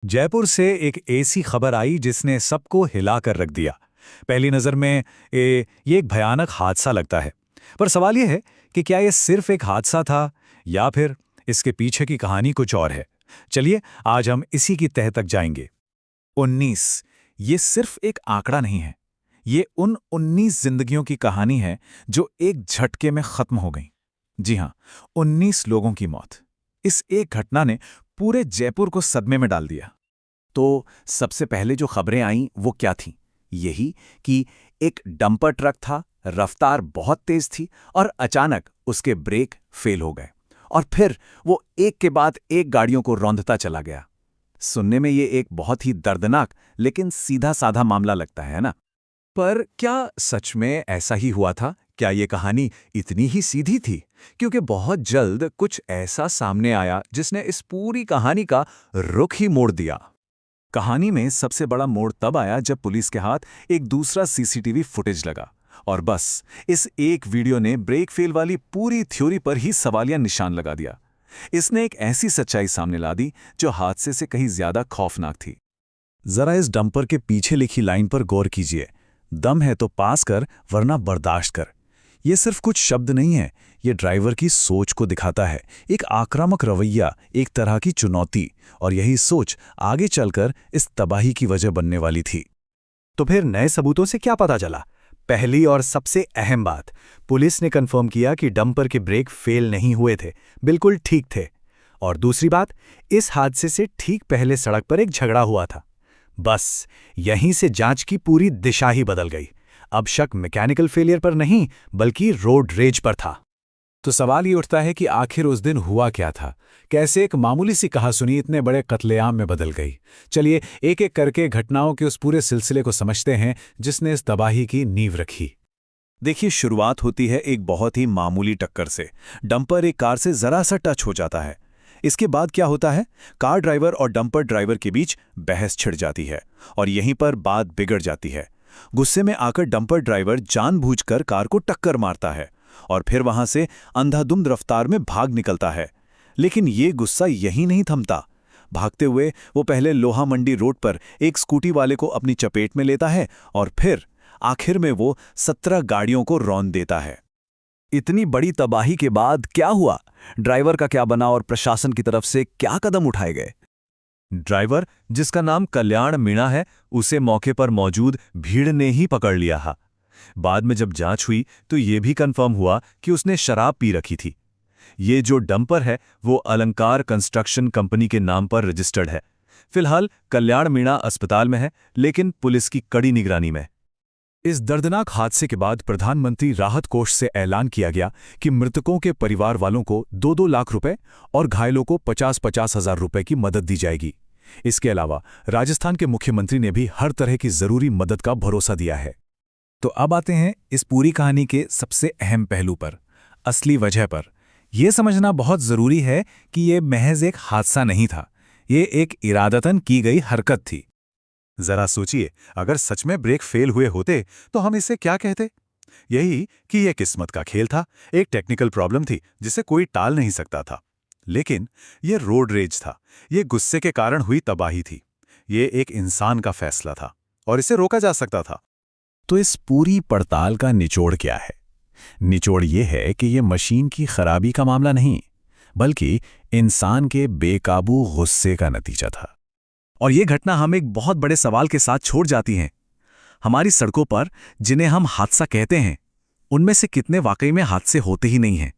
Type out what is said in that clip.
जयपुर से एक ऐसी खबर आई जिसने सबको हिलाकर रख दिया। पहली नज़र में ये एक भयानक हादसा लगता है। पर सवाल ये है कि क्या ये सिर्फ एक हादसा था या फिर इसके पीछे की कहानी कुछ और है। चलिए आज हम इसी की तह तक जाएंगे। 19 ये सिर्फ एक आंकड़ा नहीं है, ये उन 19 जिंदगियों की कहानी है जो एक झटके में खत्म हो गईं। जी हां, 19 लोगों की मौत। इस एक घटना ने पूरे जयपुर को सदमे में डाल दिया। तो सबसे पहले जो खबरें आईं वो क्या थीं? यही कि एक डंपर ट्रक था, रफ्तार बहुत तेज थी और अचानक उसके ब्रेक फेल हो गए और फिर वो एक के बाद एक गाड़ियों को रौंदता चला गया। सुनने में ये एक बहुत ही दर्दनाक लेकिन सीधा साधा मामला लगता है ना? पर क्या सच में ऐसा ही हुआ था? क्या ये कहानी इतनी ही सीधी थी? क्योंकि बहुत जल्द कुछ ऐसा सामने आया जिसने इस पूरी कहानी का रुख ही मोड़ दिया। कहानी में सबसे बड़ा मोड़ तब आया जब पुलिस के हाथ एक दूसरा सीसीटीवी फुटेज लगा और बस इस एक वीडियो ने ब्रेक फेल वाली पूरी थ्योरी पर ही सवालिया निशान लगा दिया। इसने एक ऐसी सच्चाई सामने ला दी जो हादसे से कहीं ज्यादा खौफनाक थी। जरा इस डंपर के पीछे लिखी लाइन पर गौर कीजिए, दम है तो पास कर वरना बर्दाश्त कर। ये सिर्फ कुछ शब्द नहीं है, ये ड्राइवर की सोच को दिखाता है। एक आक्रामक रवैया, एक तरह की चुनौती, और यही सोच आगे चलकर इस तबाही की वजह बनने वाली थी। तो फिर नए सबूतों से क्या पता चला? पहली और सबसे अहम बात, पुलिस ने कंफर्म किया कि डंपर के ब्रेक फेल नहीं हुए थे, बिल्कुल ठीक थे। और दूसरी बात, इस हादसे से ठीक पहले सड़क पर एक झगड़ा हुआ था। बस यहीं से जांच की पूरी दिशा ही बदल गई। अब शक मैकेनिकल फेलियर पर नहीं बल्कि रोड रेज पर था। तो सवाल ये उठता है कि आखिर उस दिन हुआ क्या था? कैसे एक मामूली सी कहासुनी इतने बड़े कत्लेआम में बदल गई? चलिए एक एक करके घटनाओं के उस पूरे सिलसिले को समझते हैं जिसने इस तबाही की नींव रखी। देखिए, शुरुआत होती है एक बहुत ही मामूली टक्कर से। डंपर एक कार से जरा सा टच हो जाता है। इसके बाद क्या होता है? कार ड्राइवर और डंपर ड्राइवर के बीच बहस छिड़ जाती है और यहीं पर बात बिगड़ जाती है। गुस्से में आकर डंपर ड्राइवर जानबूझकर कार को टक्कर मारता है और फिर वहां से अंधाधुंध रफ्तार में भाग निकलता है। लेकिन ये गुस्सा यहीं नहीं थमता। भागते हुए वो पहले लोहा मंडी रोड पर एक स्कूटी वाले को अपनी चपेट में लेता है और फिर आखिर में वो 17 गाड़ियों को रौंद देता है। इतनी बड़ी तबाही के बाद क्या हुआ? ड्राइवर का क्या बना और प्रशासन की तरफ से क्या कदम उठाए गए? ड्राइवर, जिसका नाम कल्याण मीणा है, उसे मौके पर मौजूद भीड़ ने ही पकड़ लिया था। बाद में जब जांच हुई तो ये भी कंफर्म हुआ कि उसने शराब पी रखी थी। ये जो डंपर है वो अलंकार कंस्ट्रक्शन कंपनी के नाम पर रजिस्टर्ड है। फिलहाल कल्याण मीणा अस्पताल में है, लेकिन पुलिस की कड़ी निगरानी में। इस दर्दनाक हादसे के बाद प्रधानमंत्री राहत कोष से ऐलान किया गया कि मृतकों के परिवार वालों को 2-2 लाख रुपए और घायलों को 50-50 हजार रुपए की मदद दी जाएगी। इसके अलावा राजस्थान के मुख्यमंत्री ने भी हर तरह की जरूरी मदद का भरोसा दिया है। तो अब आते हैं इस पूरी कहानी के सबसे अहम पहलू पर, असली वजह पर। यह समझना बहुत जरूरी है कि यह महज एक हादसा नहीं था, ये एक इरादतन की गई हरकत थी। जरा सोचिए, अगर सच में ब्रेक फेल हुए होते तो हम इसे क्या कहते? यही कि यह किस्मत का खेल था, एक टेक्निकल प्रॉब्लम थी जिसे कोई टाल नहीं सकता था। लेकिन यह रोड रेज था, यह गुस्से के कारण हुई तबाही थी। यह एक इंसान का फैसला था और इसे रोका जा सकता था। तो इस पूरी पड़ताल का निचोड़ क्या है? निचोड़ यह है कि यह मशीन की खराबी का मामला नहीं, बल्कि इंसान के बेकाबू गुस्से का नतीजा था। और यह घटना हमें एक बहुत बड़े सवाल के साथ छोड़ जाती है। हमारी सड़कों पर जिन्हें हम हादसा कहते हैं, उनमें से कितने वाकई में हादसे होते ही नहीं हैं?